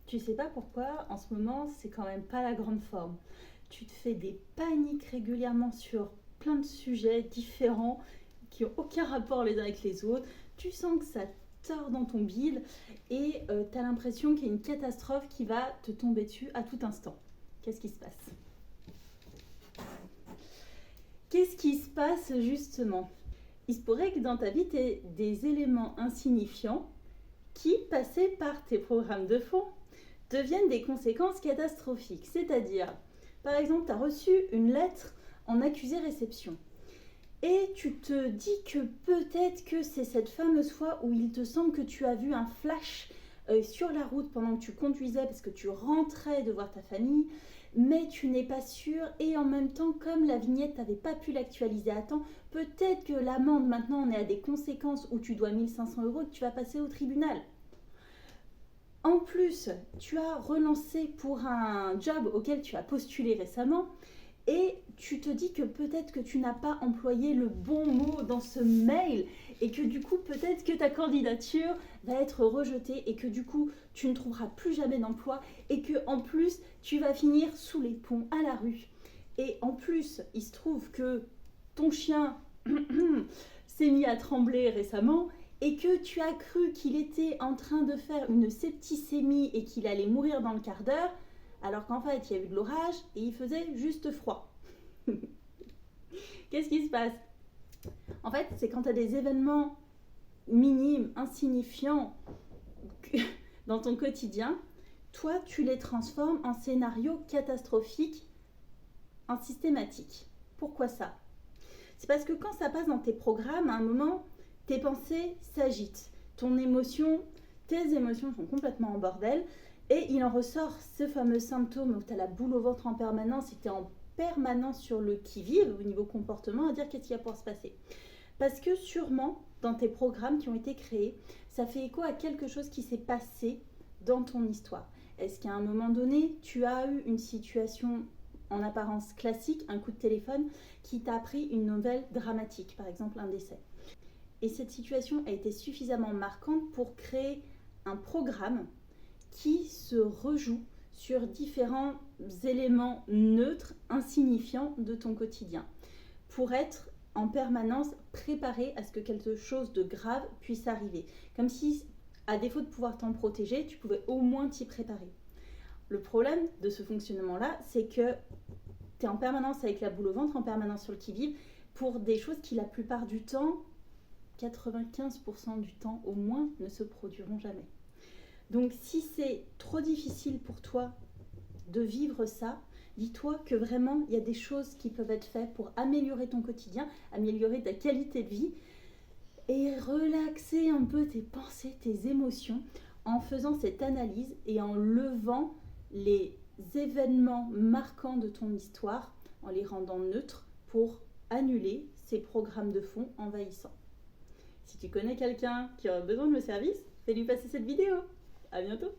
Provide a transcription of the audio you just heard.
Tu sais pas pourquoi, en ce moment, c'est quand même pas la grande forme. Tu te fais des paniques régulièrement sur plein de sujets différents qui n'ont aucun rapport les uns avec les autres. Tu sens que ça tord dans ton bide et tu as l'impression qu'il y a une catastrophe qui va te tomber dessus à tout instant. Qu'est-ce qui se passe? Qu'est-ce qui se passe justement? Il se pourrait que dans ta vie, tu aies des éléments insignifiants qui, passés par tes programmes de fond, deviennent des conséquences catastrophiques. C'est-à-dire, par exemple, tu as reçu une lettre en accusé-réception et tu te dis que peut-être que c'est cette fameuse fois où il te semble que tu as vu un flash sur la route pendant que tu conduisais parce que tu rentrais de voir ta famille, mais tu n'es pas sûr et en même temps, comme la vignette, tu n'avais pas pu l'actualiser à temps, peut-être que l'amende, maintenant, on est à des conséquences où tu dois 1500 € et que tu vas passer au tribunal. En plus, tu as relancé pour un job auquel tu as postulé récemment et tu te dis que peut-être que tu n'as pas employé le bon mot dans ce mail et que du coup peut-être que ta candidature va être rejetée et que du coup tu ne trouveras plus jamais d'emploi et que en plus tu vas finir sous les ponts à la rue. Et en plus, il se trouve que ton chien s'est mis à trembler récemment et que tu as cru qu'il était en train de faire une septicémie et qu'il allait mourir dans le quart d'heure, alors qu'en fait il y a eu de l'orage et il faisait juste froid. Qu'est-ce qui se passe? En fait, c'est quand tu as des événements minimes, insignifiants dans ton quotidien, toi tu les transformes en scénarios catastrophiques, en systématiques. Pourquoi ça? C'est parce que quand ça passe dans tes programmes, à un moment, tes pensées s'agitent. Tes émotions sont complètement en bordel. Et il en ressort ce fameux symptôme où tu as la boule au ventre en permanence et tu es en permanence sur le qui-vive au niveau comportement à dire qu'est-ce qui va pouvoir se passer. Parce que sûrement, dans tes programmes qui ont été créés, ça fait écho à quelque chose qui s'est passé dans ton histoire. Est-ce qu'à un moment donné, tu as eu une situation en apparence classique, un coup de téléphone, qui t'a appris une nouvelle dramatique, par exemple un décès. Et cette situation a été suffisamment marquante pour créer un programme qui se rejoue sur différents éléments neutres, insignifiants de ton quotidien, pour être en permanence préparé à ce que quelque chose de grave puisse arriver. Comme si, à défaut de pouvoir t'en protéger, tu pouvais au moins t'y préparer. Le problème de ce fonctionnement-là, c'est que tu es en permanence avec la boule au ventre, en permanence sur le qui-vive, pour des choses qui, la plupart du temps, 95% du temps au moins, ne se produiront jamais. Donc, si c'est trop difficile pour toi de vivre ça, dis-toi que vraiment, il y a des choses qui peuvent être faites pour améliorer ton quotidien, améliorer ta qualité de vie et relaxer un peu tes pensées, tes émotions en faisant cette analyse et en levant les événements marquants de ton histoire, en les rendant neutres pour annuler ces programmes de fond envahissants. Si tu connais quelqu'un qui aurait besoin de mes services, fais-lui passer cette vidéo. À bientôt!